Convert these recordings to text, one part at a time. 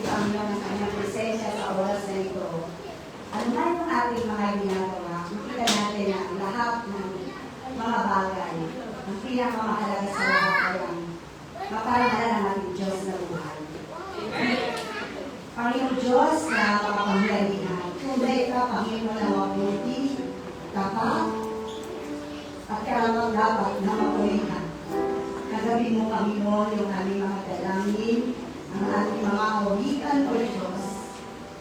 Panginoon ng kanyang presensya sa oras na ito. Ano man yung ating mga ginagawa, makita natin na lahat ng mga bagay, ang pinakamahalaga sa lahat ay ang mapalala ng ating Diyos na buhay. Panginoon Diyos na makapangyarihan, tunay ka, Panginoon na mabuti, tapat, at karamang dapat na mapulihan. Kagabi mo, Panginoon, yung aming mga dalangin, ang ating mga awitan o Diyos,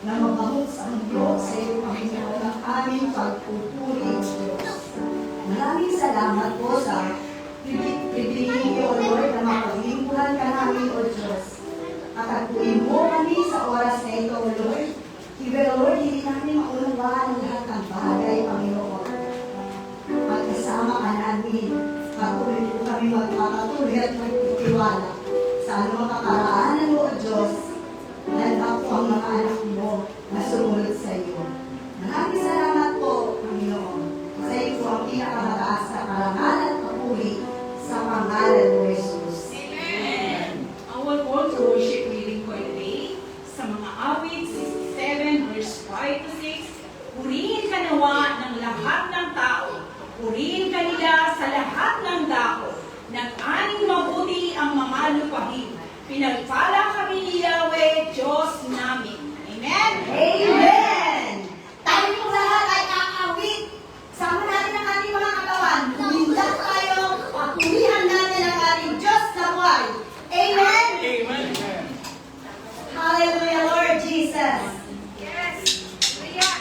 na magmahok sa mundo sa iyo, Panginoon, ang aming pagpupuri, Diyos. Maraming salamat po sa pribilehyo, O Lord, na mapaglingkuhan ka namin, O Diyos. At agpuin mo kami sa oras na ito, O Lord. Pero, Lord, hindi namin maunawaan ang lahat ng bagay, Panginoon. Magkasama ka namin, patuloy po kami magpapatuloy at magtitiwala sa anumang kakaraanan mo, O Diyos, dahil ako ang mga anak mo na sumunod sa iyo. Maraming salamat po, Panginoon. Sa iyo po ang pinakamataas na karangalan at papuri sa pangalan mo, Jesus. Amen. Our call to worship reading for today sa mga awit 67 verse 5 to 6. Purihin ka nawa ng lahat ng tao. Purihin ka nila sa lahat ng dako. Nag-aning mabuti ang mga lupahin. Pinagpala kami ni Yahweh, Diyos namin. Amen? Amen! Tayo po lahat ay kakawit. Sama natin ang ating mga katawan. Tumindak tayo at purihan natin ang ating Diyos na buhay. Amen? Amen. Hallelujah, Lord Jesus. Yes. Ayan.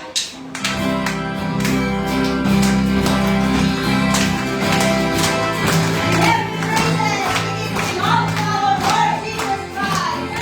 Every praises, it belongs to our Lord Jesus Christ.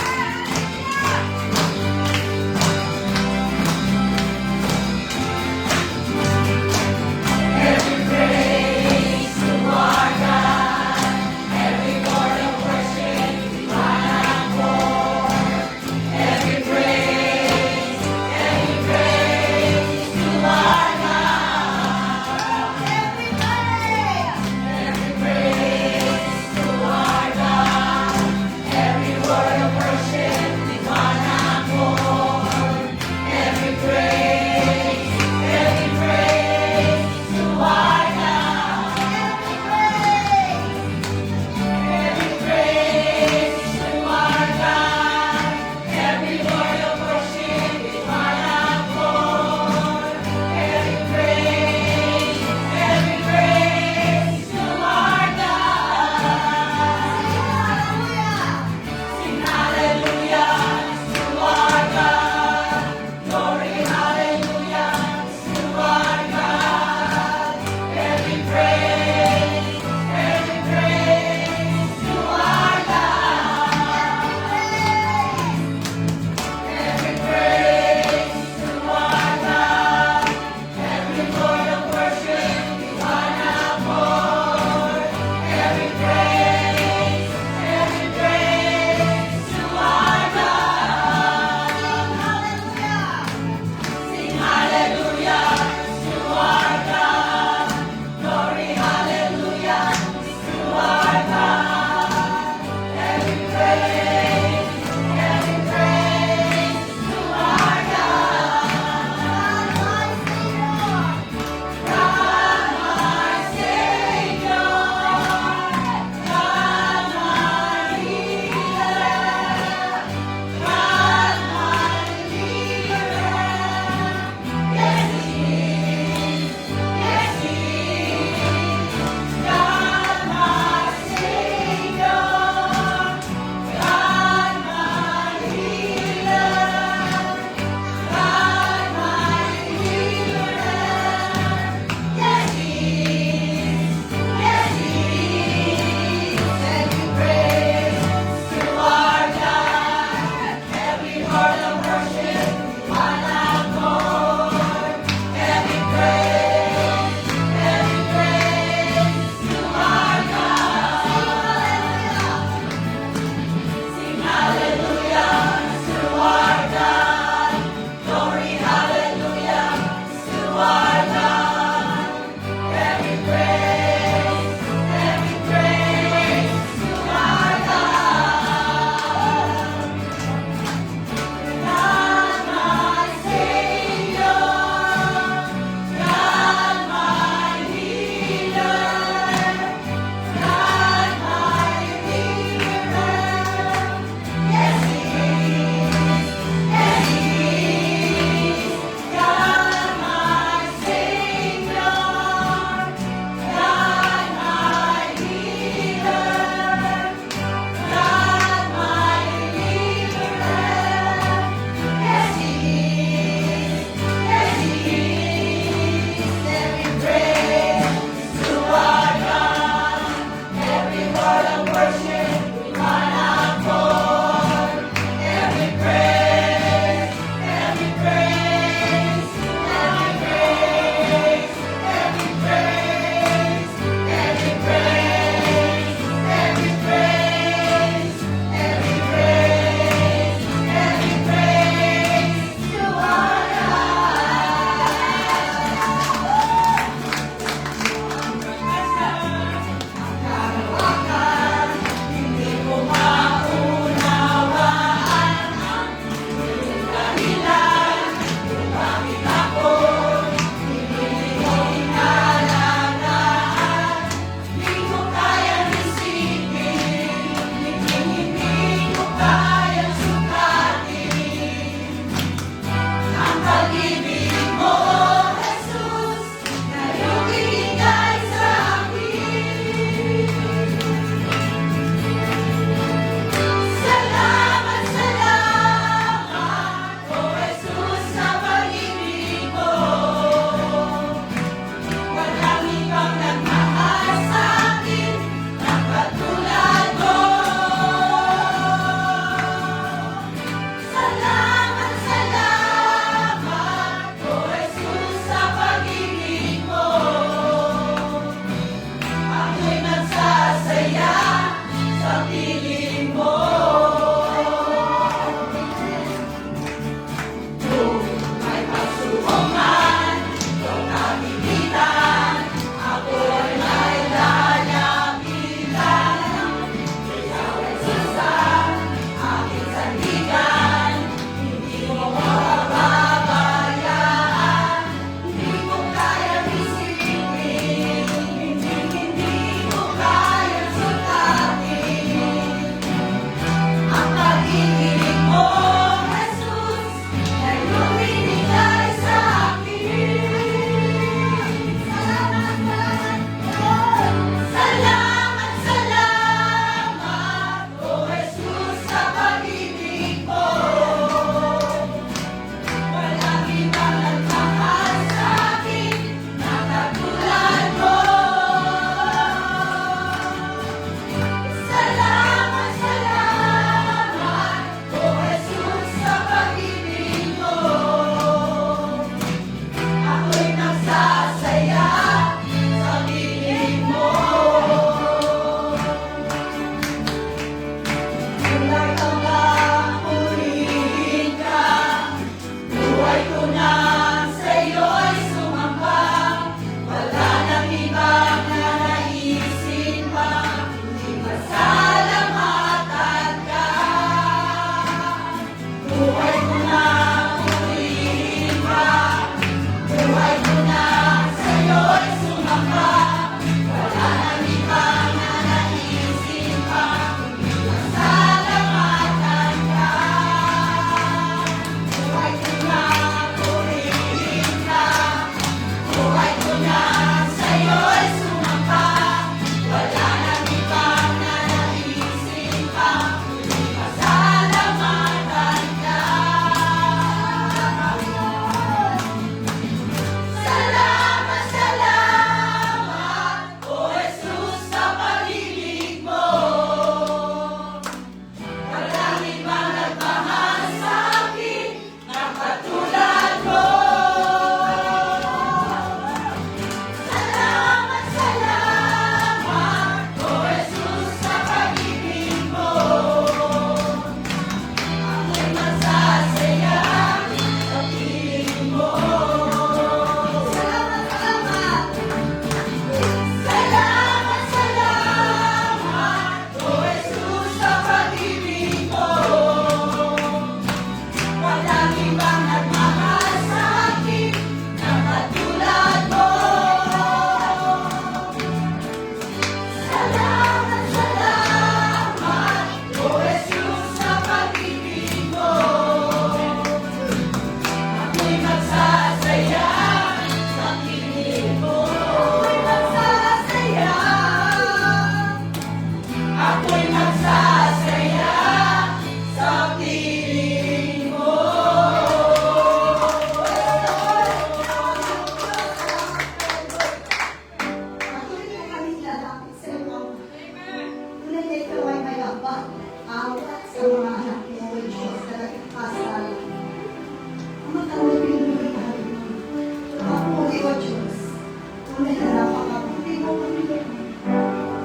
tunay na napakabuti mo, Panginoon.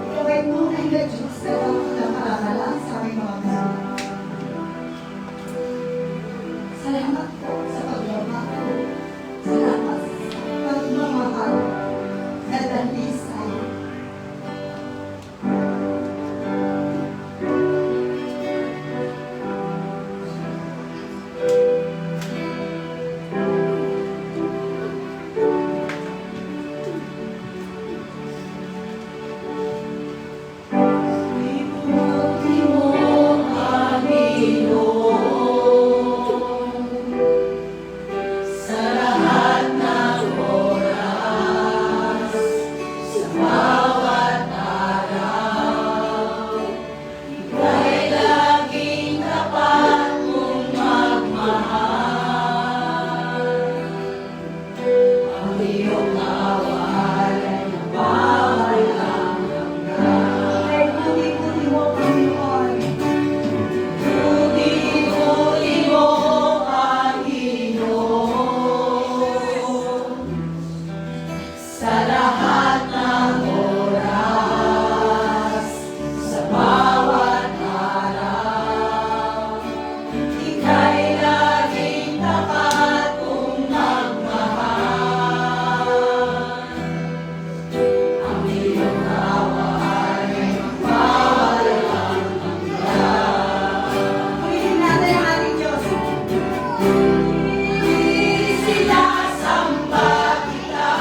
Ikaw ay tunay na Diyos na dapat na kararalan sa aming mga kasama. Salamat po sa pagbabago. Salamat sa pagmamahal na dalisay. Iputi mo, Panginoon, sa lahat ng oras, sa bawat araw. Ika'y laging tapat mong magmahal. Ang iyong awa ay nababalang hanggan. Ay, puti-puti mo, Panginoon. Puti-puti mo, Panginoon, sa lahat ng oras, sa bawat araw. Ika'y laging tapat kong magmahal. Ang iyong awa ay magpawalang hanggan. Purihin natin ang ating Diyos. Sinasamba kita.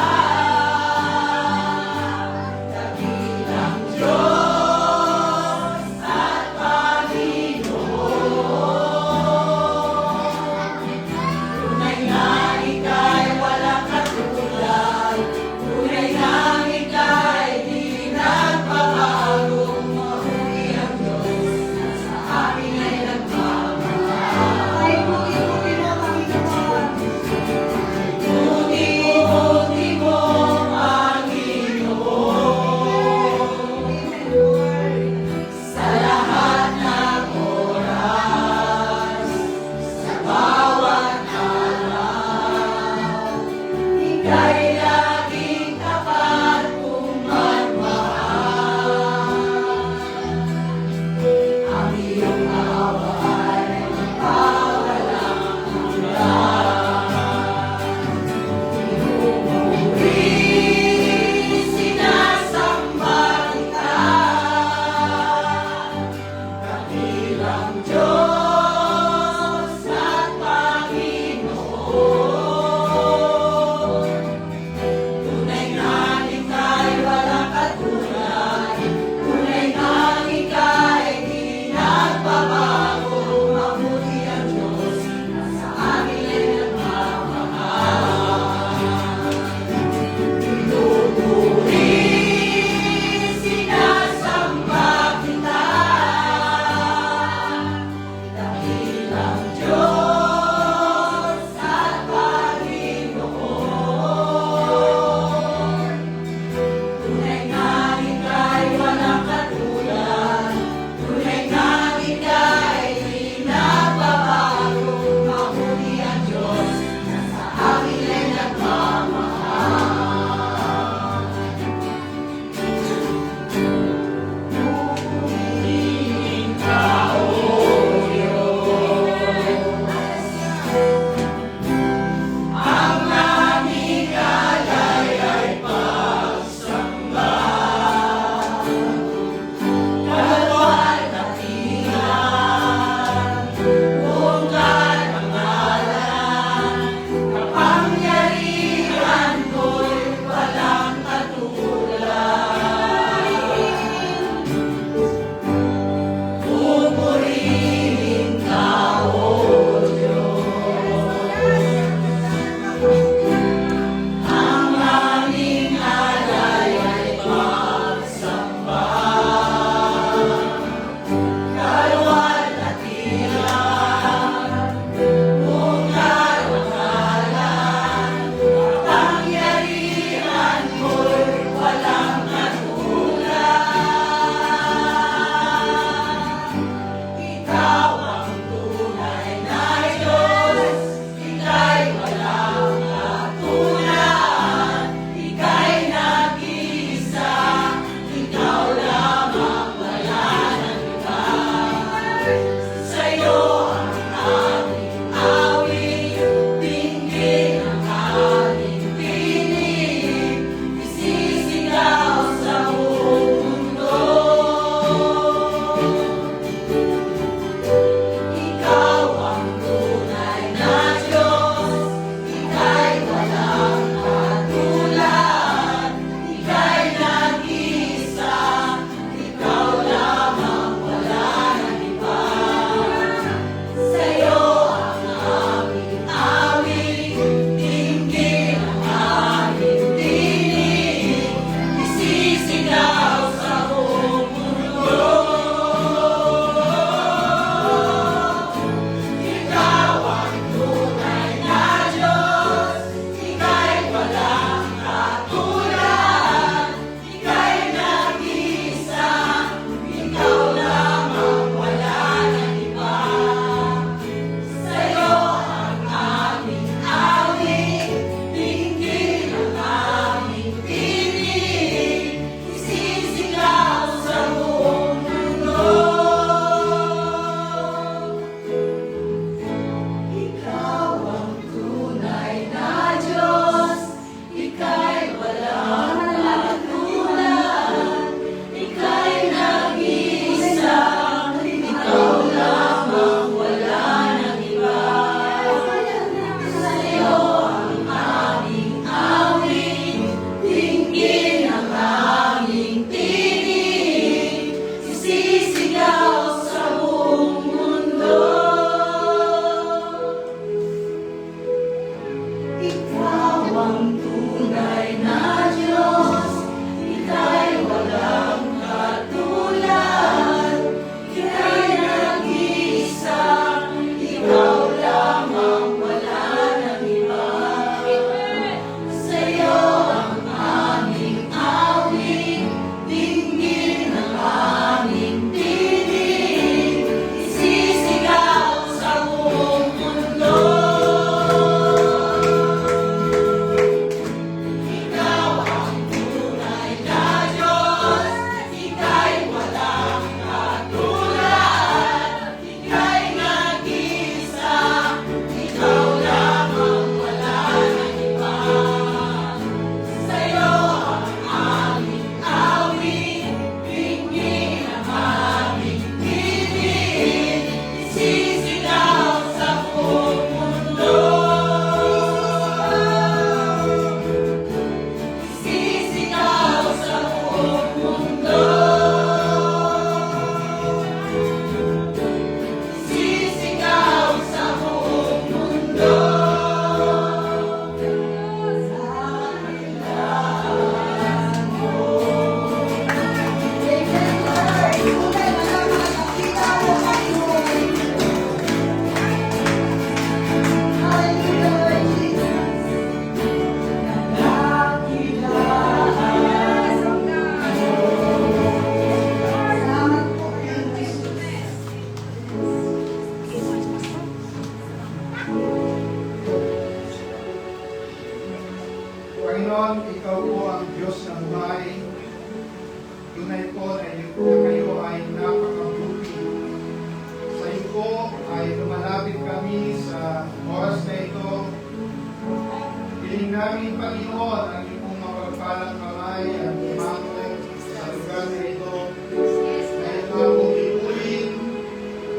Sumayin Panginoon ang iyong pong mapagpalang kamay at imangon sa lugar na ito. Ngayon na pumipuin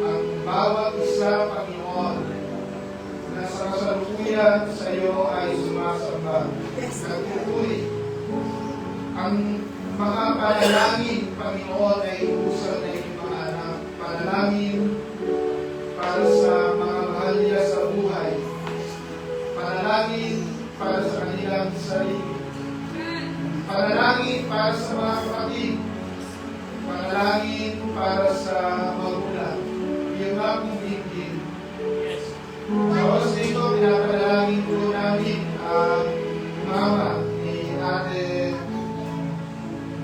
ang bawat isa, Panginoon, na sa kasalukuyan sa iyo ay sumasamba. Nagpupuri. Ang mga panalangin, Panginoon, ay utusan na iyong mga anak. Panalangin para sa mga mahal nila sa buhay. Panalangin para sa kanilang sarili. Panalangin para sa mga kapatid. Panalangin para sa magulang. Yung nga pong bigin. Sa oras na ito, pinapanalangin po namin ang mama ni Ate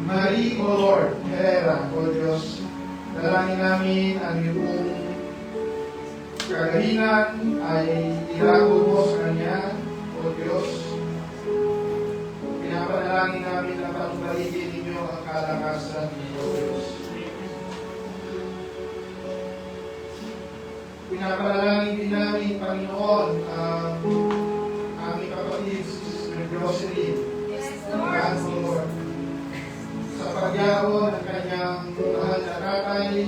Marie, O Lord, Herrera, O Diyos. Dalangin namin ang iyong kagalingan ay ilago mo sa Kanya, O Diyos. Pinapanalangin namin na panumbalikin ninyo ang kalakasan ninyo, O Diyos. Pinapanalangin din namin, Panginoon, ang aming kapatid, Sister Jocelyn. Pagkaan mo, Lord. Sa pagyaon ng kanyang mahal na tatay,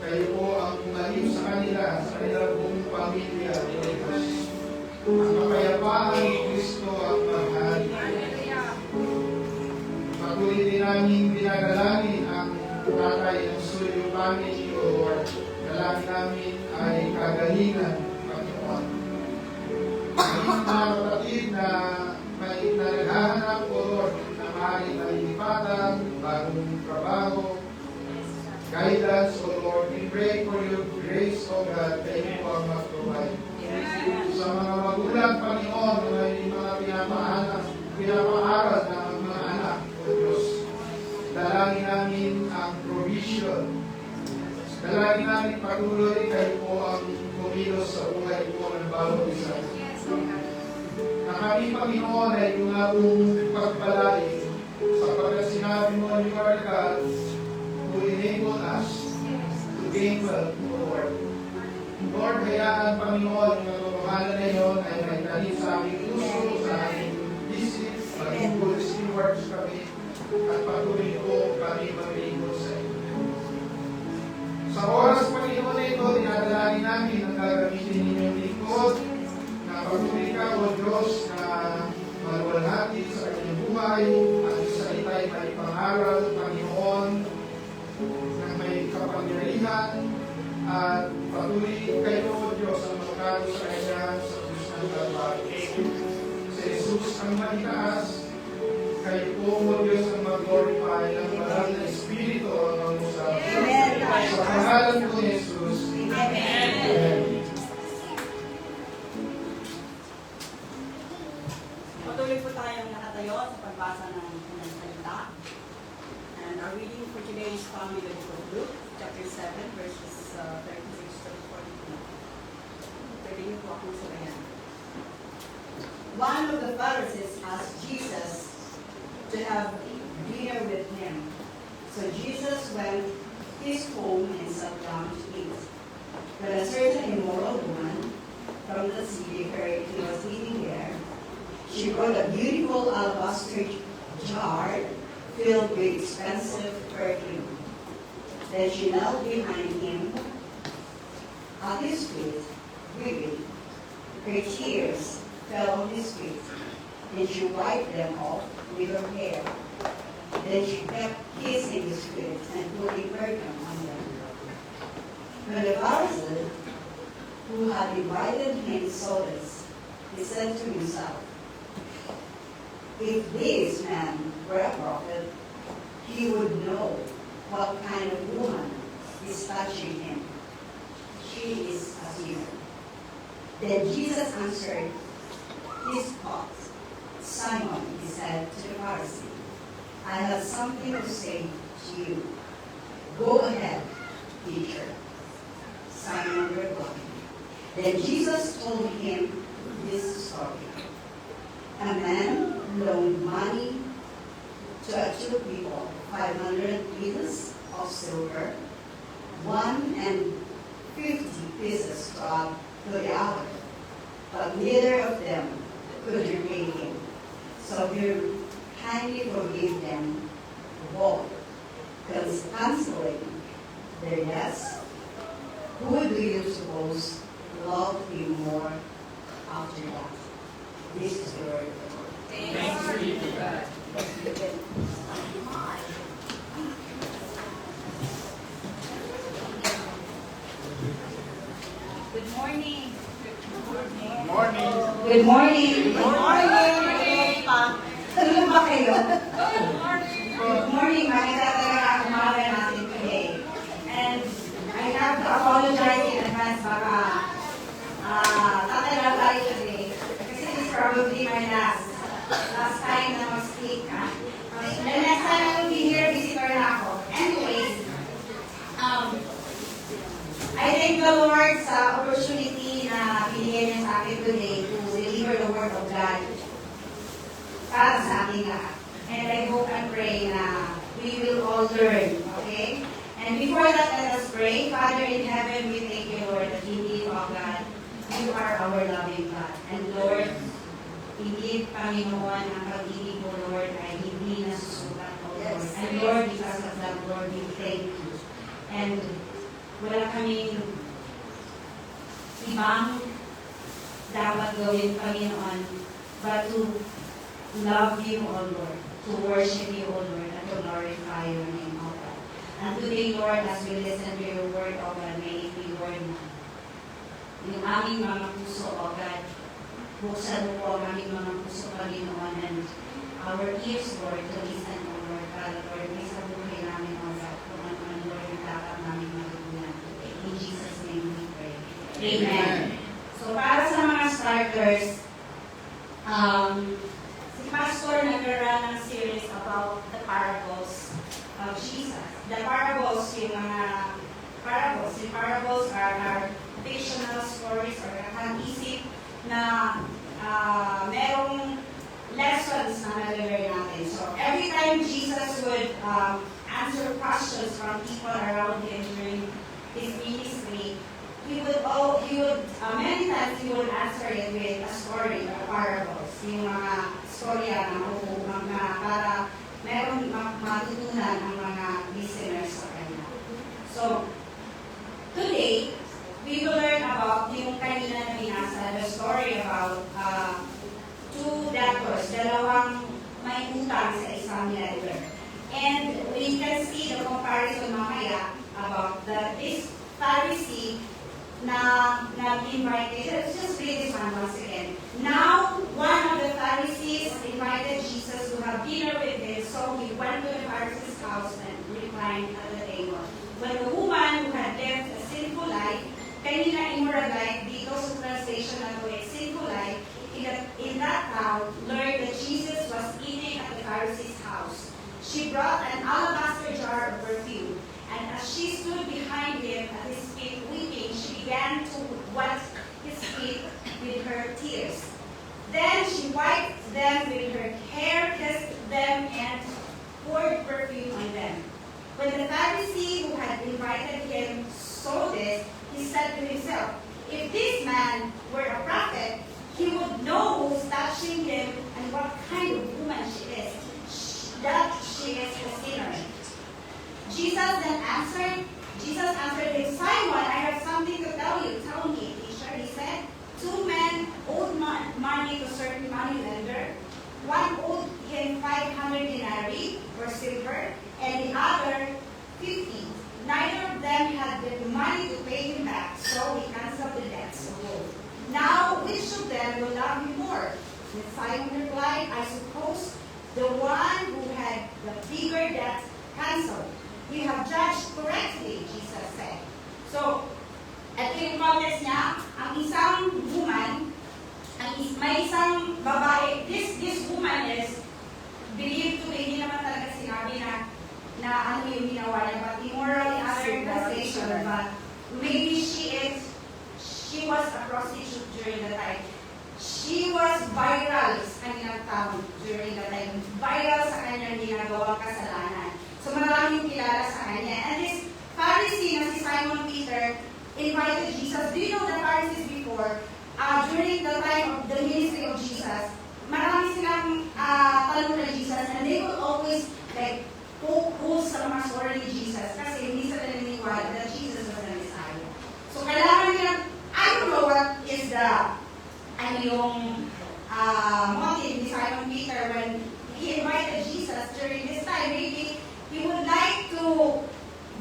kayo po ang pumalim sa kanila, sa kanilang buong pamilya, O Diyos. Ang kapayapaan ni Kristo ang mahal. Patuloy din namin binagalangin ang tatay ng Suyo family, O Lord. Dalangin namin ay kagalingan, Panginoon. Ang mga kapatid na may naghahanap, O Lord, na maaaring malilipatan, bagong trabaho, guidance, O Lord. We pray for your grace, O God, kayo po ang mag-provide. Sa mga magulang, Panginoon, na may mga pinapaaral ng mga anak, O Diyos. Dalangin namin ang provision. Dalangin namin patuloy kayo po ang kumilos sa buhay po ng bawat isa. Na kami, Panginoon, ay yung akong pagpalain sapagkat sinabi mo, you are God who enable us to gain wealth, O Lord. Lord, hayaan, Panginoon, yung katotohanan na yun ay may talim sa aming puso, sa aming isip, maging good stewards kami, at patuloy po kami maglingkod sa iyo. Sa oras, Panginoon, na ito, dinadalangin namin ang gagamitin ninyong lingkod, na patuloy ka, O Diyos, na maluwalhati sa kanyang buhay, at yung salita ay may pangaral, Panginoon, na may kapangyarihan, at patuloy kayo, O Diyos, ang magkado sa kanya sa Diyos ng Kalbaryo. Sa Jesus ang malitaas, kayo po, O Diyos, ang mag-glorify ng banal na Espiritu ang mangusap. Sa pangalan po ni Jesus. Amen. Patuloy po tayong nakatayo sa pagbasa ng unang salita. And our reading for today is found in the book of Luke, chapter 7, verses 36 to 42. Pwede niyo po akong sabayan. One of the Pharisees asked Jesus to have dinner with him. So Jesus went his home and sat down to eat. But a certain immoral woman from the city heard he was eating there. She brought a beautiful alabaster jar filled with expensive perfume. Then she knelt behind him at his feet, weeping. Her tears fell on his feet, and she wiped them off with her hair. Then she kept kissing his feet and putting perfume on them. When the Pharisee who had invited him saw this, he said to himself, if this man were a prophet, he would know what kind of woman is touching him. She is a sinner. Then Jesus answered his thoughts. Simon, he said to the Pharisee, I have something to say to you. Go ahead, teacher. Simon replied. Then Jesus told him this story. A man loaned money to two people, 500 pieces of silver, 150 pieces to the other, but neither of them could repay him. So you kindly forgive them both, canceling their debts. Who do you suppose loved you more after that? This is the word of the Lord. Thanks be to God. Good morning. Morning. Good morning. Good morning. Tulog ba kayo? Good morning. Good morning. Maganda talaga ang umaga natin today. And I have to apologize in advance. Baka tatagal tayo today. Kasi this is probably my last time na mag-speak. The next time I will be here, visitor na ako. Anyways, I thank the Lord sa opportunity na binigyan niya sa akin today to deliver the word of God para sa ating lahat. And I hope and pray na we will all learn, okay? And before that, let us pray. Father in heaven, we thank you, Lord, that indeed, oh God, you are our loving God. And Lord, indeed, Panginoon, ang pag-ibig mo, Lord, ay hindi nasusukat, oh Lord. And Lord, because of that, Lord, we thank you. And wala kaming ibang dapat gawin, Panginoon, but to love you, O Lord, to worship you, O Lord, and to glorify your name, O God. And today, Lord, as we listen to your word, O God, may it be, Lord, yung aming mga puso, O God, buksan mo po ang aming mga puso, Panginoon, and our ears, Lord, to listen, O Lord, para, Lord, may sa buhay namin, O God, kung ano, Lord, yung dapat namin matutunan today. In Jesus' name we pray. Amen. So, para sa mga starters, si Pastor nag-run ng series about the parables of Jesus. The parables, yung mga parables. Yung parables are fictional stories or nakang-isip na merong lessons na nalilay natin. So, every time Jesus would answer questions from people around him during his ministry, he would many times he would answer it with a story or parables. Yung mga storya na para meron matutunan ang mga listeners sa kanya. So, today, we will learn about yung kanina na binasa, the story about two debtors, dalawang may utang sa isang lender. And we can see the comparison mamaya about this Pharisee na invited. Let's just read this one once again. Now, one of the Pharisees invited Jesus to have dinner with him, so he went to the Pharisee's house and reclined at the table. When the woman who had lived a sinful life, kanina immoral life, dito sa translation na to a sinful life, in that town, learned that Jesus was eating at the Pharisee's house. She brought an alabaster jar of perfume, and as she stood behind him at his feet weeping, she began to wet his feet with her tears. Then she wiped them with her hair, kissed them, and poured perfume on them. When the Pharisee who had invited him saw this, he said to himself, "If this man were a prophet, he would know who's touching him and what kind of woman she is, that she is a sinner." Jesus answered him, "Simon, I have something to tell you." "Tell me, teacher," he said. "Two men owed money to a certain money lender. One owed him 500 denarii or silver, and the other 50. Neither of them had the money to pay him back, so he canceled the debts of both. Now, which of them will love him more?" And Simon replied, "I suppose the one who had the bigger debt canceled." "You have judged correctly," Jesus said. So, at yung context niya, ang isang woman, may isang babae, this woman is believed to be, hindi naman talaga sinabi na ano yung ginawa niya, but immoral in other translation, but maybe she was a prostitute during the time. She was viral sa kanyang town during the time. Viral sa kanyang ginagawang kasalanan. So maraming kilala sa kanya. And this Pharisee na si Simon Peter invited Jesus. Do you know the Pharisees before? During the time of the ministry of Jesus, marami silang tanong kay Jesus, and they will always like pull sa mga story ni Jesus kasi hindi sila naniniwala that Jesus was the Messiah. So kailangan niya, I don't know what is the yung motive ni Simon Peter when he invited Jesus during this time. Maybe he would like to,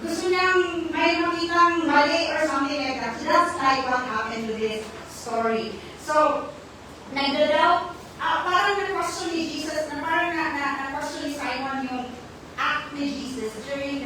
gusto niyang may makitang mali or something like that. So that's like what happened to this story. So, nagdadaw, parang na-question ni Jesus, parang na-question ni Simon yung act ni Jesus during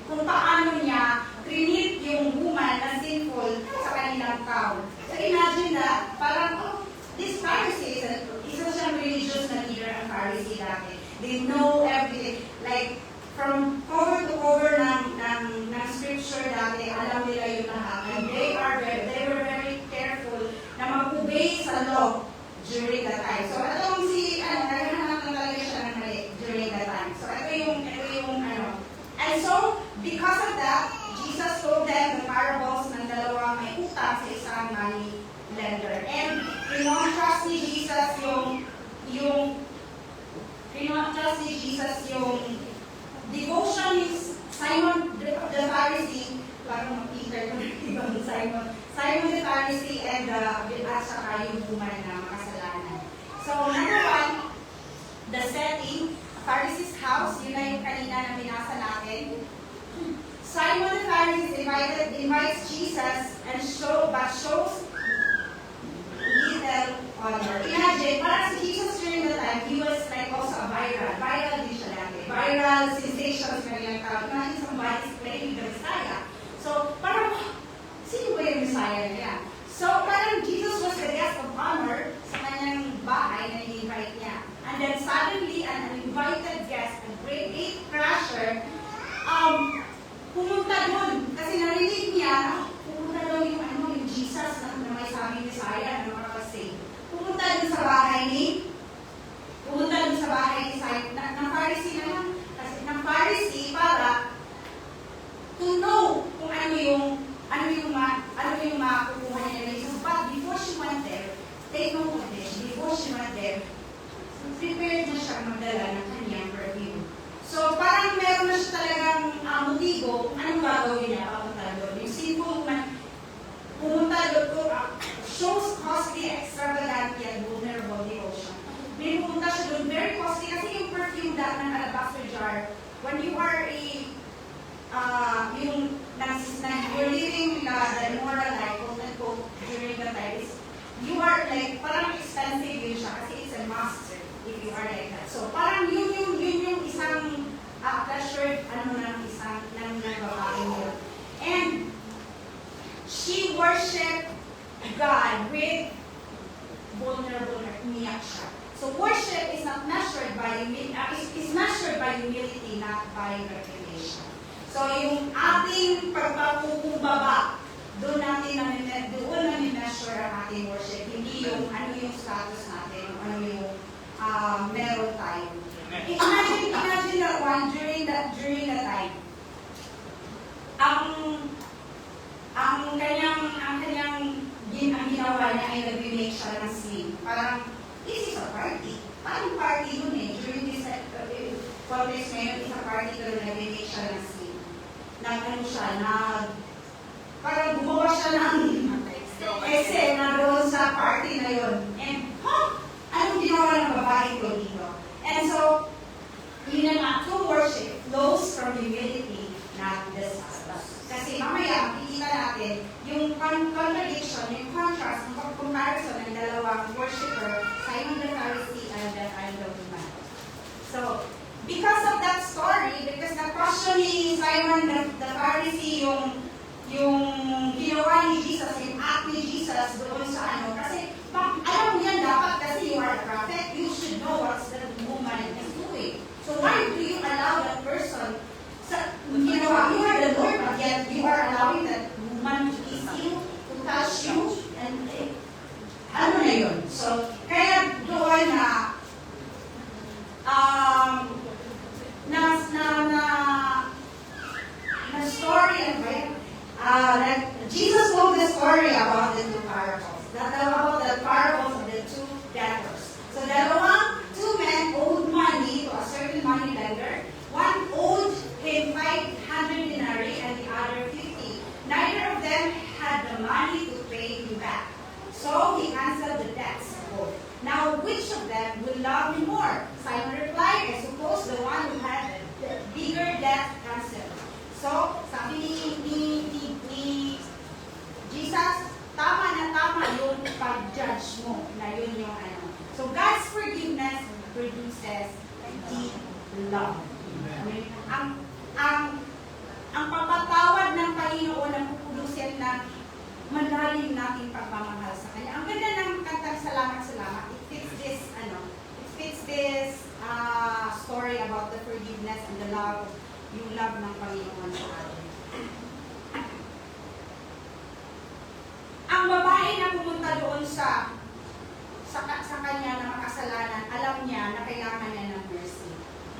kung paano niya trinit yung woman na sinful sa kanilang town. So imagine that, parang, this Pharisee, isa siyang religious na leader ang Pharisee dati. They know everything. Like, from cover to cover ng scripture dati, alam nila yung lahat. And they were very careful na mag-obey sa law during that time. So, itong naghahanap lang talaga siya ng mali during that time. So, ito yung And so, because of that, Jesus told them the parables ng dalawang may utang sa isang money lender. And in-contrast ni Jesus yung devotion ni Simon the Pharisee, parang Peter ibang Simon the Pharisee and at saka yung woman na makasalanan. So, number one, the setting, Pharisee's house, yun na yung kanina na binasa natin. Simon the Pharisee invites Jesus and shows little honor. Imagine, parang si Jesus during the time, he was like also a viral din siya dati. Viral sensations na nilang tawag. Imagine somebody's claiming the Messiah. So, parang, sino ba yung Messiah na yan? So, parang Jesus was the guest of honor sa kanyang bahay na i-invite niya. And then suddenly, an invited guest, a great crasher, pumunta doon. Kasi narinig niya, pumunta doon yung Jesus na may sabing Messiah na makakasave. Pumunta doon sa bahay ni Simon, ng Pharisee naman. Kasi ng Pharisee para to know kung ano yung makukuha niya na Jesus. But before she went there, take note of this, before she went there, prepared na siya magdala ng kanyang perfume. So, parang meron na siya talagang motibo kung anong gagawin niya papunta doon. Yung simple man, pumunta doon, shows costly, extravagant, yet vulnerable devotion. May pumunta siya doon, very costly, kasi yung perfume that ng alabaster jar, when you are you're living the immoral life, quote unquote, during the time, you are like, parang expensive yun siya, kasi it's a master if you are like that. So, parang yun yung isang pleasure, ng babae niya. And, she worshiped God with vulnerable, umiyak siya. So, worship is not measured by, is measured by humility, not by reputation. So, yung ating pagpapukumbaba, doon namin measure ang ating worship. Hindi yung ano yung status natin, ano yung meron tayo. Imagine that one during that time. Ang kanyang ginawa niya ay nag-make siya ng slim. Parang, this is a party. Parang party yun eh. During this context ngayon, is a party pero nag-make siya ng slim. Parang gumawa siya ng eksena doon sa party na yun. And, anong ginawa ng babae ko dito? And so, yun nga, true worship flows from humility, not disgust. Kasi mamaya, makikita natin yung contradiction, yung contrast, yung comparison ng dalawang worshiper, Simon the Pharisee and the woman. So, because of that story, because na-question ni Simon the Pharisee yung ginawa ni Jesus, yung act ni Jesus doon sa kasi alam mo yan dapat kasi you are a prophet, you should know what the woman is doing. So why do you allow that person, you are the Lord, but yet you are allowing that woman to kiss you, to touch you, and ano na yun? So, kaya doon na story that Jesus told the story about the two parables. About the parables of the two debtors. So, two men owed love. Ang ang papatawad ng Panginoon ang pupudusin na malalim nating pagmamahal sa Kanya. Ang ganda ng kantang Salamat. It fits this story about the forgiveness and the love, yung love ng Panginoon sa atin. Ang babae na pumunta doon sa kanya na makasalanan, alam niya na kailangan niya ng mercy.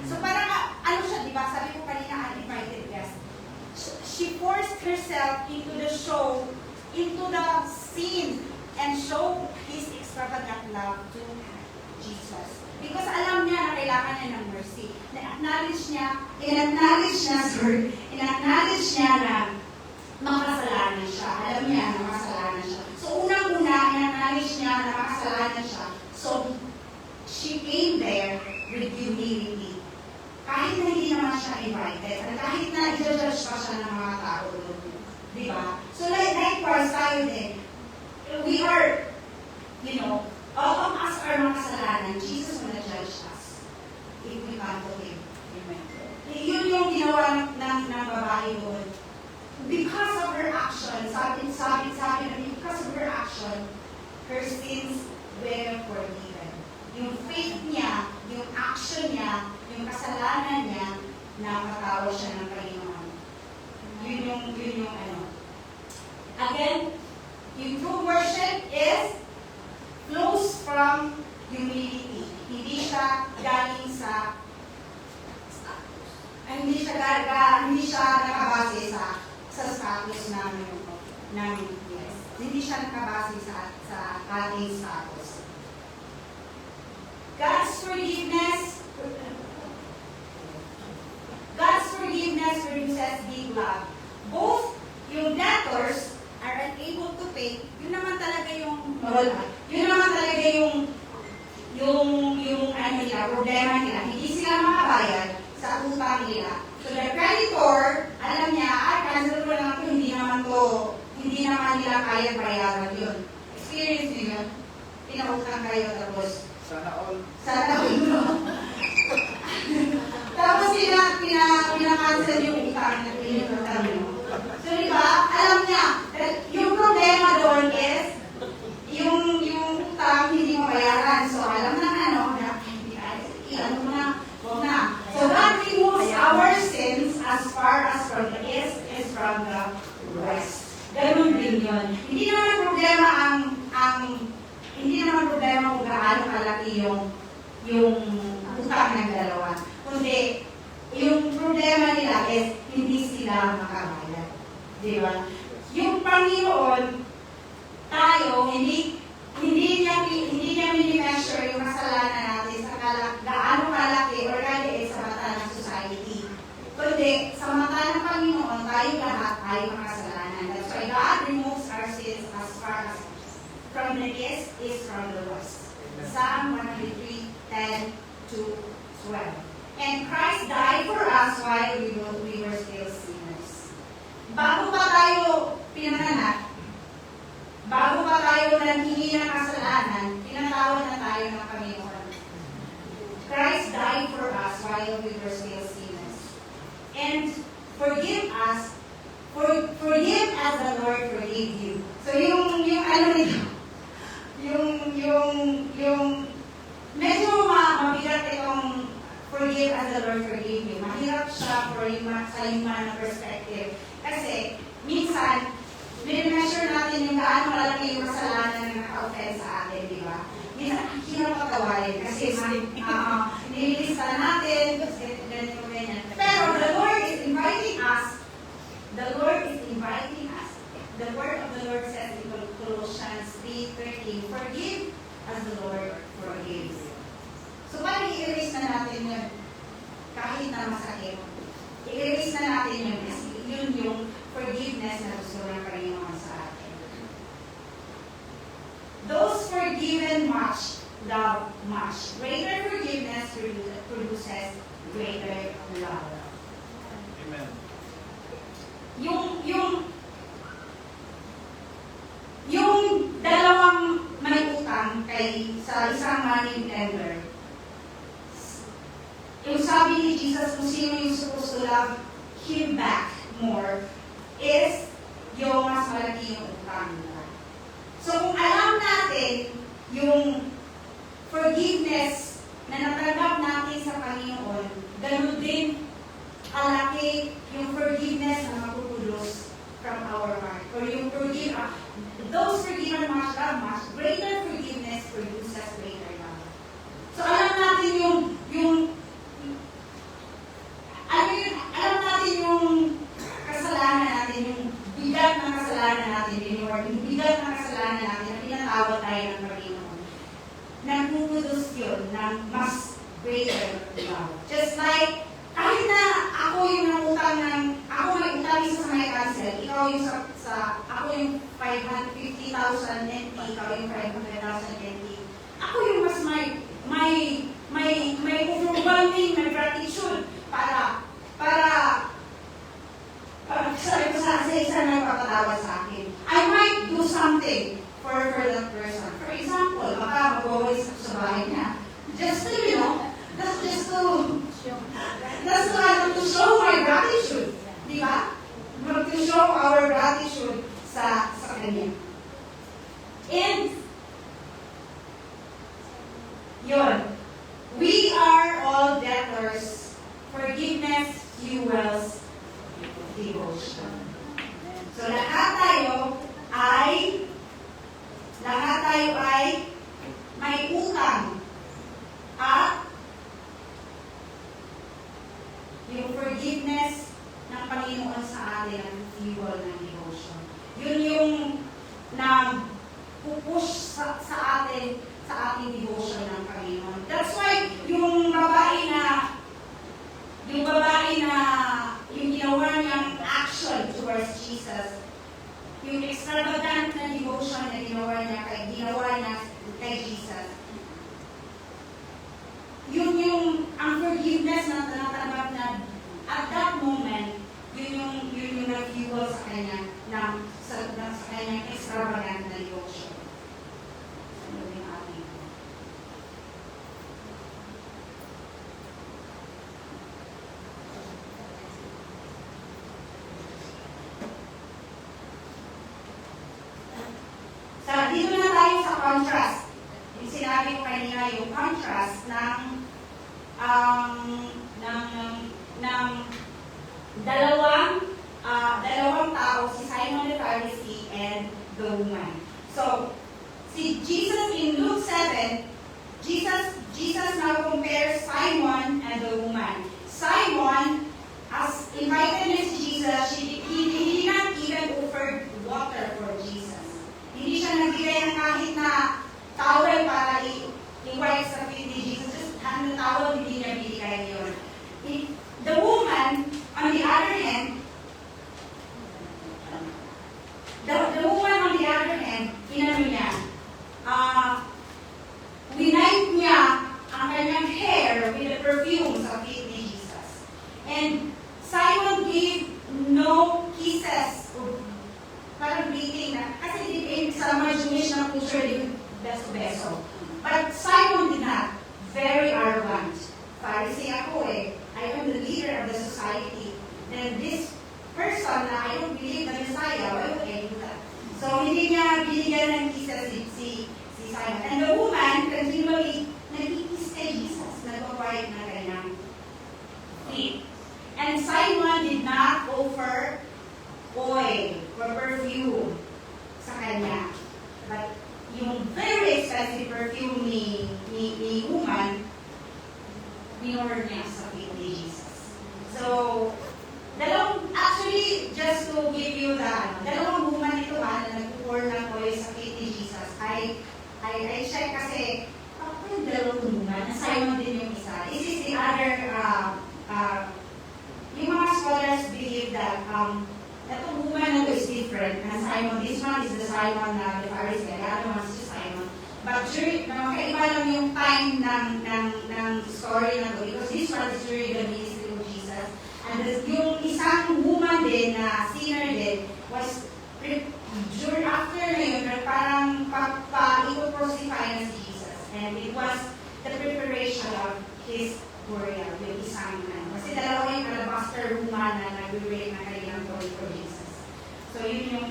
So parang, ano siya, di ba? Sabi ko kanina, uninvited guest. She forced herself into the scene, and show His extravagant love to Jesus. Because alam niya na kailangan niya ng mercy. In-acknowledge niya na makasalanan siya. Alam niya na makasalanan siya. So unang-una, in-acknowledge niya na makasalanan siya. So she came there with humility. Kahit na hindi naman siya invited, kahit na i-judge pa siya ng mga tao doon. Di ba? So likewise tayo din. We are, all of us are makasalanan. Jesus will judge us if we come to Him. Amen. Yun yung ginawa ng babae doon. Because of her action, sabi na because of her action, her sins were forgiven. Yung faith niya, yung action niya, yung kasalanan niya, napatawa siya ng Panginoon. Yun yung ano. Again, yung true worship flows from humility. Hindi siya galing hindi siya nakabase sa status namin. Yes. Hindi siya nakabase sa ating status. God's forgiveness produces deep love. Both yung debtors are unable to pay, yun naman talaga yung problema nila. Hindi sila makabayad sa utang nila. So the creditor, alam niya, cancel ko lang ito, hindi naman nila kaya bayaran yun. Experience niyo yun? Pinautang kayo tapos Sana all. Tapos pinakancel yung utang na pinutang nyo. So diba, alam niya, yung problema doon is, yung utang hindi mabayaran. So alam na huwag na. So God removes our sins as far as from the east is from the west. Ganun din yun. Hindi naman problema kung gaano kalaki yung utang ng dalawa. Kundi, yung problema nila is hindi sila makabayad. Di ba? Yung Panginoon, tayo, hindi niya mini-measure yung kasalanan natin sa gaano kalaki or kaliit sa mata ng society. Kundi, sa mata ng Panginoon, tayo lahat ay makasalanan. That's why God removes our sins as far as from the east is from the west. Psalm 103:10-12. And Christ died for us while we were still sinners. Bago pa tayo pinanganak, bago pa tayo nanghingi ng kasalanan, pinatawad na tayo ng Panginoon. Christ died for us while we were still sinners. And forgive us, forgive as the Lord forgave you. So yung medyo mabigat itong forgive as the Lord forgave you. Mahirap siya sa human perspective. Kasi, minsan, measure natin yung gaano malaki yung kasalanan na naka-offend sa atin, di ba? Minsan, hirap patawarin kasi nililista natin, ganyan. Pero the Lord is inviting us. The word of the Lord says in Colossians 3:13, forgive as the Lord forgives. So, paano i-erase na natin yun? Kahit na masakit. I-erase na natin yun kasi yun yung forgiveness na gusto ng Panginoon sa atin. Those forgiven much, love much. Greater forgiveness produces greater love. Amen. Yung dalawang may utang sa isang money lender, yung sabi ni Jesus him back more is yung mas malaki yung utang nila. So kung alam natin yung forgiveness na natanggap natin sa Panginoon, ganun din kalaki yung forgiveness na mapupulos from our heart. Or yung those forgiven much love, much greater forgiveness produces greater love. So alam natin alam natin yung kasalanan natin, yung bigat ng kasalanan natin, yung bigat ng kasalanan natin na pinatawad tayo ng Panginoon. Nagpupulos yun ng mas greater love. Just like, kahit na ako yung ako may utang isa sa may cancel, ikaw yung ako yung 550,000 NT, ikaw yung 500,000 NT. Ako yung mas may overwhelming na gratitude para sabi ko sa isa na nagpapatawa sa akin. I might do something for that person. For example, baka mag-always ako sa bahay niya. Just to, to show my gratitude. Di ba? To show our gratitude sa kanya. And, yun. We are all debtors. Forgiveness fuels devotion. So, lahat tayo ay may utang. At yung forgiveness ng Panginoon sa atin ang fuel ng devotion. Yun yung nag-pupush sa atin sa ating devotion ng Panginoon. That's why yung ginawa niyang action towards Jesus, yung extravagant na devotion na ginawa niya kay Jesus, yun yung ang forgiveness na tinatanggap na at that moment, yun yung nag-fuel sa kanya sa kanyang extravagant na devotion. Ano yung ating? Dito na tayo sa contrast. Yung sinabi ko kanina, yung contrast ng dalawang tao, si Simon the Pharisee and the woman. So, si Jesus in Luke 7, Jesus now compares Simon and the woman. Simon, as invited as Jesus, he did not even offer water for Jesus. Hindi siya nagbigay ng kahit na towel para i-wipe sa feet ni Jesus. Just hand the towel, hindi niya binigay yun. The woman, on the other hand, inano niya, winipe niya ang kanyang hair with the perfume sa feet ni Jesus. And Simon gave no kisses, parang greeting na, kasi sa mga Jewish na culture, yung beso-beso. But Simon did not. Very arrogant. Pharisee ako I am the leader of the society. Then this person na I don't believe the Messiah, why would I do that? So hindi niya binigyan ng kisses si Simon. And the woman continually nag-kiss kay Jesus, nag-wipe na kanyang feet. And Simon did not offer oil or perfume sa kanya. But yung very expensive perfume ni woman, minor niya sa feet ni Jesus. So, actually, just to give you dalawang woman ito na nag-pour ng oil sa feet ni Jesus. I check kasi, yung dalawang woman, na Simon din yung isa. This is the other, yung mga scholars believe that, itong woman na ito is different. And Simon, this one is the Simon na the Pharisee, the other one is just Simon. But kaiba lang yung time ng story na ito because this one is during the ministry of Jesus. And yung isang woman din na sinner din was during after na yun, parang ito-crucify na si Jesus. And it was the preparation of his burial, yung isang kasi dalawa yung alabaster woman na nag-break na kanilang glory for Jesus. So yun yung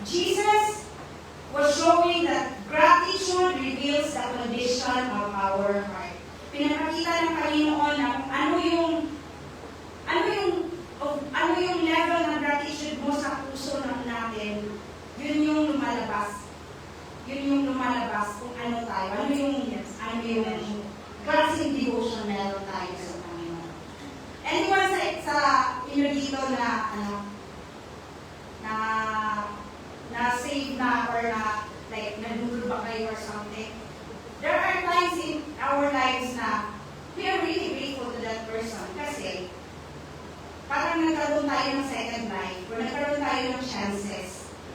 Jesus was showing that gratitude reveals the condition of our heart. Pinapakita ng Panginoon na kung ano yung level ng gratitude mo sa puso natin, yun yung lumalabas. Yun yung lumalabas kung ano tayo, ano yung klaseng devotion meron tayo sa Panginoon. Anyone sa inyo dito na save na or na like nanduro ba kayo or something? There are times in our lives na we are really grateful to that person kasi parang nagkaroon tayo ng second life or nagkaroon tayo ng chances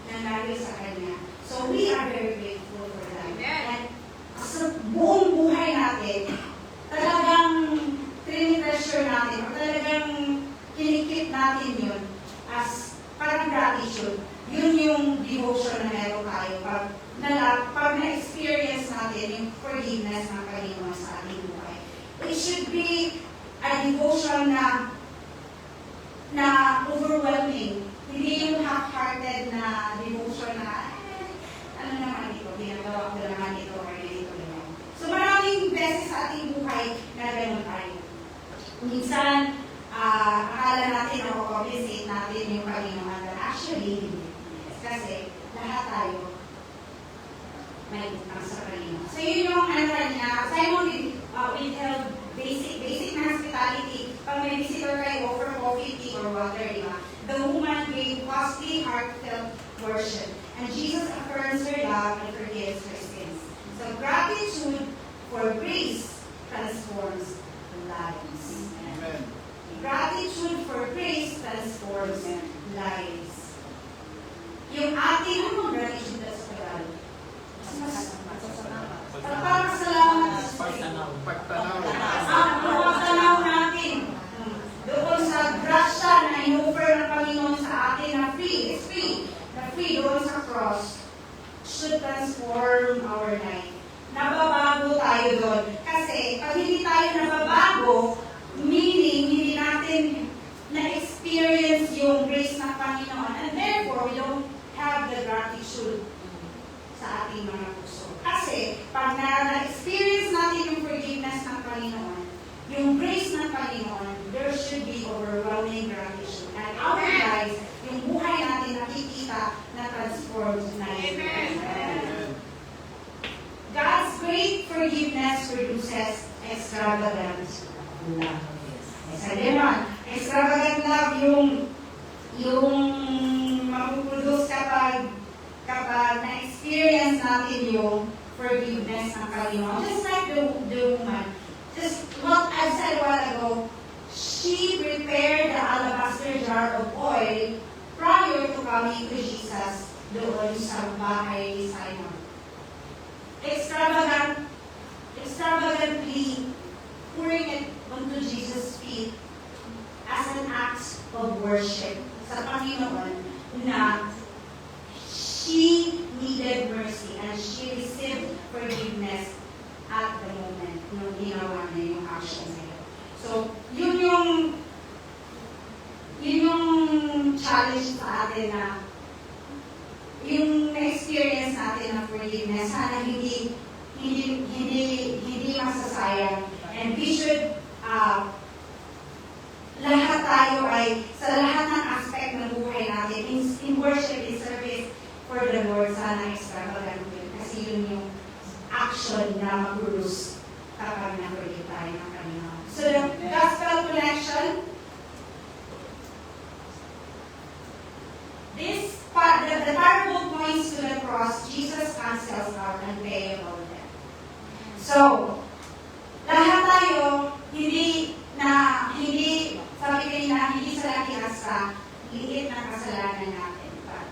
na dahil sa Kanya. So we are very grateful for that. And sa buong buhay natin, talagang treasure natin o talagang kinikip natin yun as parang gratitude. Yun yung devotion na meron tayo pag na-experience natin yung forgiveness ng Panginoon sa ating buhay. It should be a devotion na overwhelming. Hindi yung half-hearted na devotion na ano naman ito, ginagawa ko naman ito or ganito naman. So maraming beses sa ating buhay na gano'n tayo. Minsan, akala natin na compensate natin yung Panginoon. Actually, hindi. Kasi lahat tayo may utang sa Panginoon. So yun yung niya. Simon withheld basic na hospitality. Pag may visitor kayo, offer coffee, tea, or water, di ba? The woman gave costly, heartfelt worship. And Jesus affirms her love and forgives her sins. So gratitude for grace transforms lives. Amen. Gratitude for grace transforms lives. Yung ating, ano gratitude sa Tagalog? Pagpapasalamat sa Pagtanaw. Pagpapasalamat natin doon sa grasya na in-offer ng Panginoon sa atin na free, na free doon sa cross, should transform our life. Nababago tayo doon. Kasi pag hindi tayo nababago, meaning hindi natin na-experience yung grace ng Panginoon, and therefore we don't have the gratitude sa ating mga puso. Kasi pag na-experience natin yung forgiveness ng Panginoon, yung grace ng Panginoon, there should be overwhelming gratitude. And our lives, yung buhay natin nakikita na transformed na yun. God's great forgiveness produces extravagant love. Sabi naman, extravagant love yung mapuproduce kapag na-experience natin yung forgiveness ng Panginoon. Just like the woman. Just what I said a while ago, she prepared the alabaster jar of oil prior to coming to Jesus doon sa bahay ni Simon. Extravagantly pouring it onto Jesus' feet as an act of worship sa Panginoon na she needed mercy and she received forgiveness at the moment nung ginawa niya yung action na yun. So, yun yung challenge sa atin na yung na-experience natin ng forgiveness, sana hindi masasayang. And we should, lahat tayo ay, sa lahat ng aspect ng buhay natin, in worship, in service for the Lord, sana extravagant yun. Kasi yun yung action na mag-produce kapag na-forgive tayo ng Panginoon. So, the gospel connection, the parable points to the cross. Jesus cancels our unpayable debt. So, lahat tayo, sabi kanina, hindi sa laki sa liit na kasalanan natin. But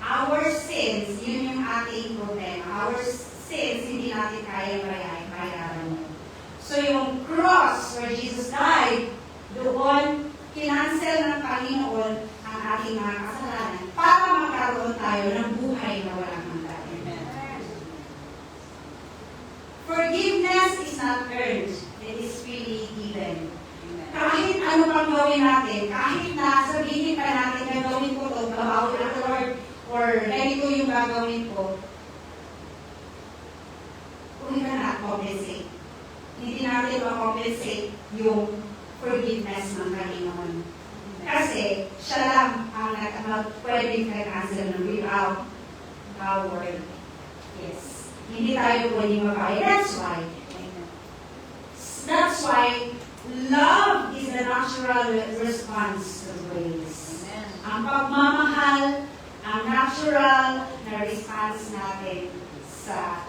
our sins, yun yung ating problema. Our sins, hindi natin kaya bayaran yun. So, yung cross where Jesus died, doon, kinansel ng Panginoon ang ating mga kasalanan para magkaroon tayo ng buhay na walang hanggan. Forgiveness is not earned. It is freely given. Kahit ano pang gawin natin, kahit na sabihin pa natin na gawin ko ito, trabaho na Lord, or ganito yung gagawin ko, we cannot compensate. Hindi natin ma-compensate yung forgiveness ng Panginoon. Kasi siya lang ang pwedeng kakansel ng without our yes. Hindi tayo pwedeng mabayad. That's why love is the natural response to grace. Ang pagmamahal, ang natural na response natin sa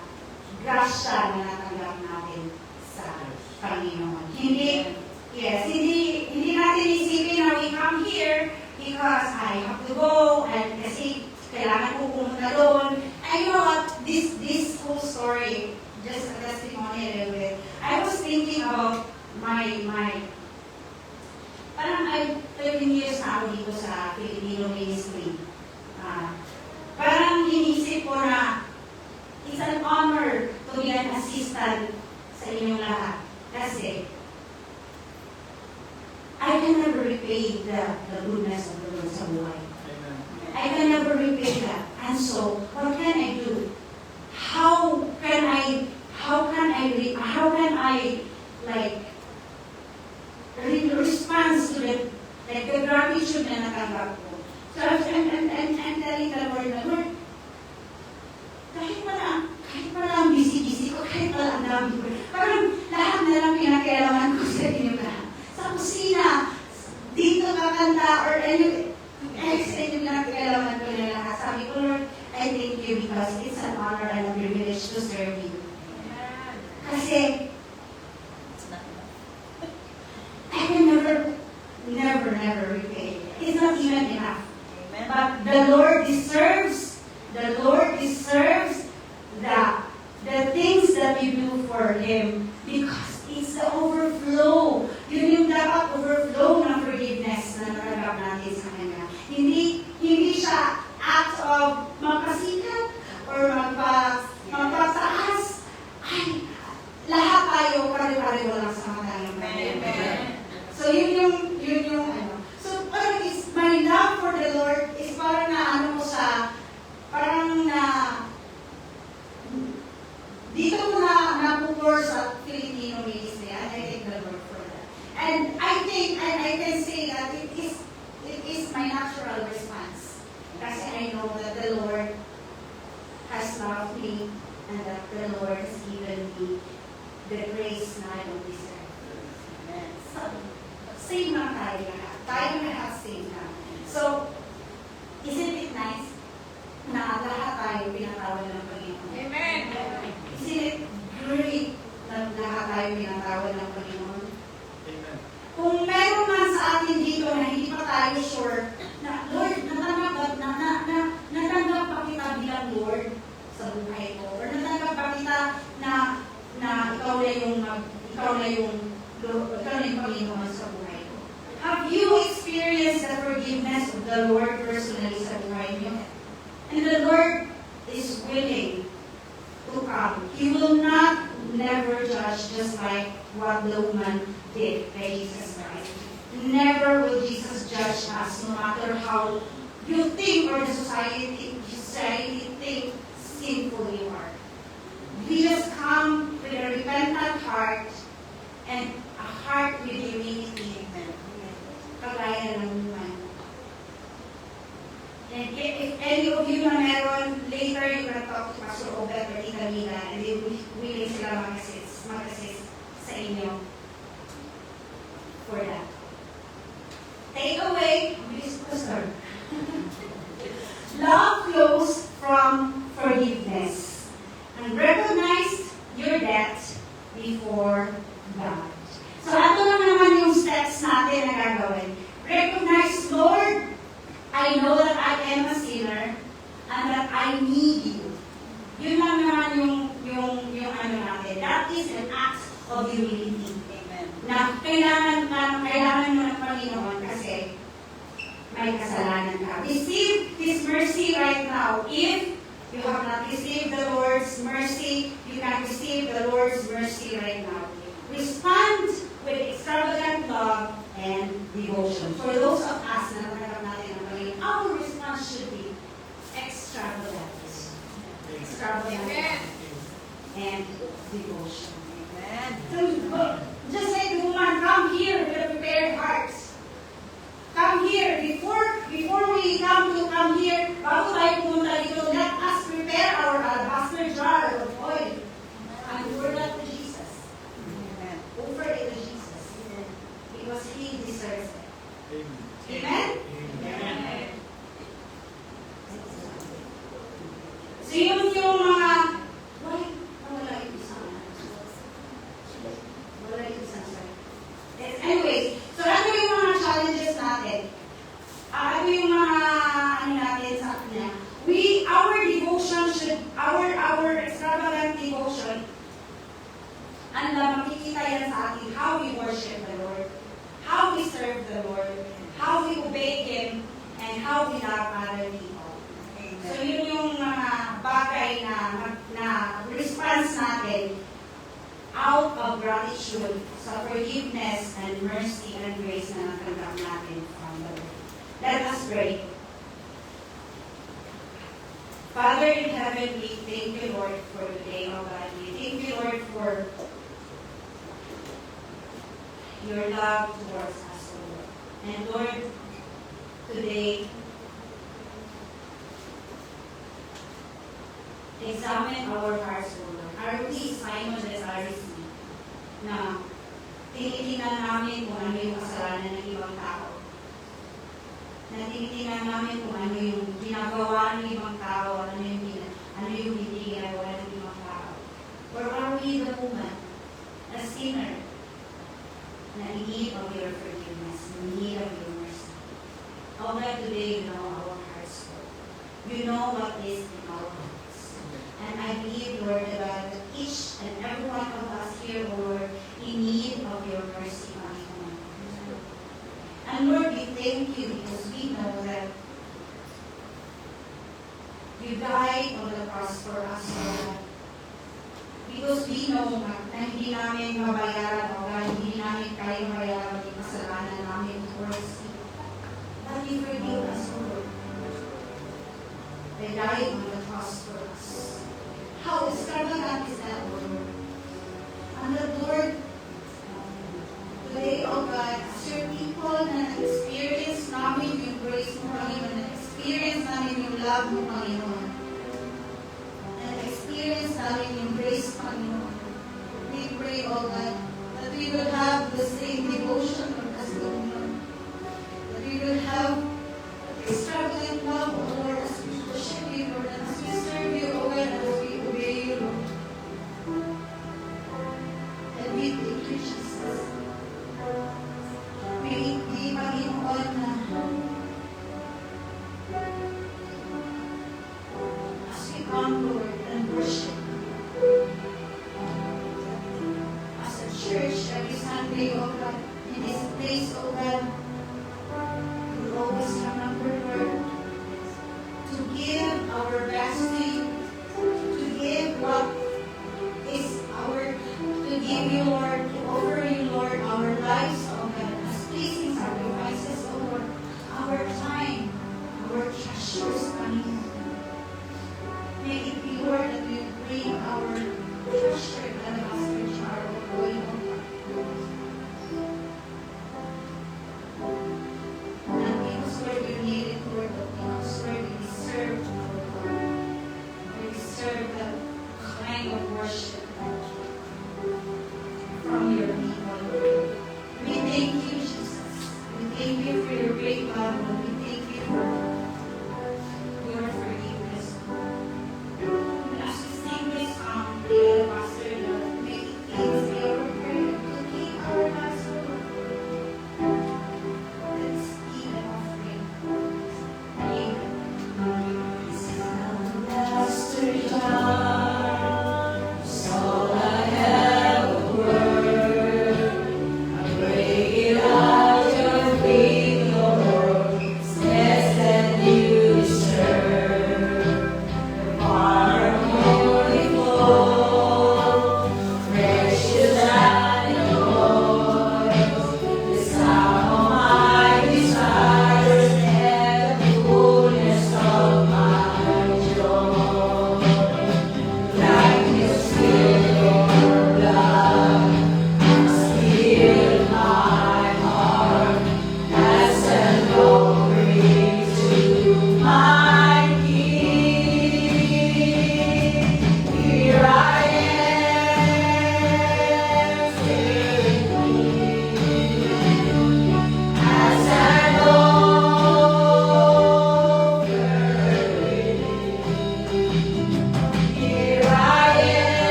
grasya na natanggap natin sa Panginoon. Hindi natin isipin na we come here because I have to go and kasi kailangan ko pumunta doon. And you know what, this whole story, just a testimony a little bit, I was thinking about parang 13 years na ako dito sa Filipino ministry. Parang inisip ko na it's an honor to be an assistant sa inyong lahat. Kasi I can never repay the goodness of the Lord sa buhay. I can never repay that. And so, what can I do? How can I respond to the gratitude na natanggap ko? So, I'm telling the Lord, kahit pala ang busy-busy ko, kahit pala ang dami ko, parang lahat na lang pinakailangan ko sa inyo lahat. Sa kusina, dito kakanta, or sa inyo lang kailangan ko na lahat. Sabi ko, Lord, I thank you because it's an honor and a privilege to serve you. Kasi, I can never repay. It's not even enough. But the Lord deserves the things that you do for Him because it's the overflow. Yun yung dapat overflow ng forgiveness na natanggap natin sa Kanya. Hindi siya act of magpasikat or magpataas. Ay, lahat tayo pare-pareho lang sa mata ng Panginoon. So yun yung ano. So parang my love for the Lord is parang dito ko napupur sa Filipino ministry, and I thank the Lord for that. And I can say that it is my natural response. Kasi I know that the Lord has loved me and that the Lord has given me the grace na I don't deserve. So, same lang tayo lahat. Tayo lahat same lang. So, isn't it nice na lahat tayo pinatawad ng Panginoon? Amen. Isn't it great na lahat tayo pinatawad ng Panginoon? Amen. Kung meron man sa atin dito na hindi pa tayo sure na, Lord, natanggap pa kita bilang Lord sa buhay ko. Or natanggap pa kita na ikaw na yung Panginoon sa buhay ko. Have you experienced the forgiveness of the Lord personally sa buhay niyo? And the Lord is willing to come. He will not never judge just like what the woman did by Jesus Christ. Never will Jesus judge us, no matter how you think or the society think sinful you are. We just come with a repentant heart and a heart with humility. Kagaya ng woman. And if any of you na meron, later you can talk to Pastor Obet or Tita Mina and they will willing sila mag-assist sa inyo for that. Take away, Pastor. Love flows from forgiveness and recognize your debt before God. So, ito lang naman yung steps natin na gagawin. Recognize, Lord, I know that I am a sinner and that I need you. Yun lang naman yung ano natin. That is an act of humility. Amen. Na kailangan mo ng Panginoon kasi may kasalanan ka. Receive His mercy right now if you have not received the Lord's mercy, you can receive the Lord's mercy right now. Respond with extravagant love and devotion. For those of us na natanggap natin ang Panginoon, our response should be extravagant. Extravagant and devotion. Amen. Just like the woman, come here with a prepared heart. Come here. Before we come here, bago tayo pumunta dito, let us prepare our alabaster jar of oil. And offer that to Jesus. Amen. Offer it to Jesus. Because He deserves it. Amen? Amen. So yung mga, why? Wala yung isang. Wala yung isang. Anyway, so ano yung mga challenges natin? Ano yung mga natin sa kanya? Our devotion should, our extravagant devotion, makikita yan sa atin, how we worship the Lord, how we serve the Lord, how we obey Him, and how we love other people. So yun yung mga bagay na response natin out of gratitude sa forgiveness and mercy and grace na natanggap natin from the Lord. Let us pray. Father in heaven, we thank you, Lord, for today, oh God. We thank you, Lord, for your love towards us, oh Lord. And Lord, today, examine our hearts, O Lord. Are we Simon the Pharisee na tinitingnan namin kung ano yung kasalanan ng ibang tao? Na tinitingnan namin kung ano yung ginagawa ng ibang tao, ano yung hindi ginagawa ng ibang tao? Or are we the woman, the sinner, na in need of your forgiveness, in need of your mercy? Oh God, today you know our hearts, Lord. You know what is in our hearts. And I believe, Lord, that each and every one of us here, Lord, in need of your mercy, Panginoon. And Lord, we thank you because we know that you died on the cross for us, Lord. Because we know na hindi namin mabayaran, o hindi namin kaya mabayaran yung kasalanan namin towards you. But you forgive us, Lord. They died on the cross for us. How extravagant is that, Lord? And the Lord, today, O God, as your people na experience namin yung grace mo, Panginoon, na experience namin yung love mo, Panginoon, na experience namin yung grace, Panginoon, we pray, O God, that we will have the same devotion as the woman, that we will have extravagant love, O Lord, as we worship you, Lord, and as we serve you, O God, and as we obey you, Lord. And we thank you, Jesus. We Panginoon, na as we come, Lord, and worship as a church every Sunday, O God, in this place, O God, we will always remember, Lord, to give our best to you, to give what is to give you, Lord, to offer you, Lord, our lives, O God, as pleasing sacrifices, O Lord, our time, our treasures, Panginoon.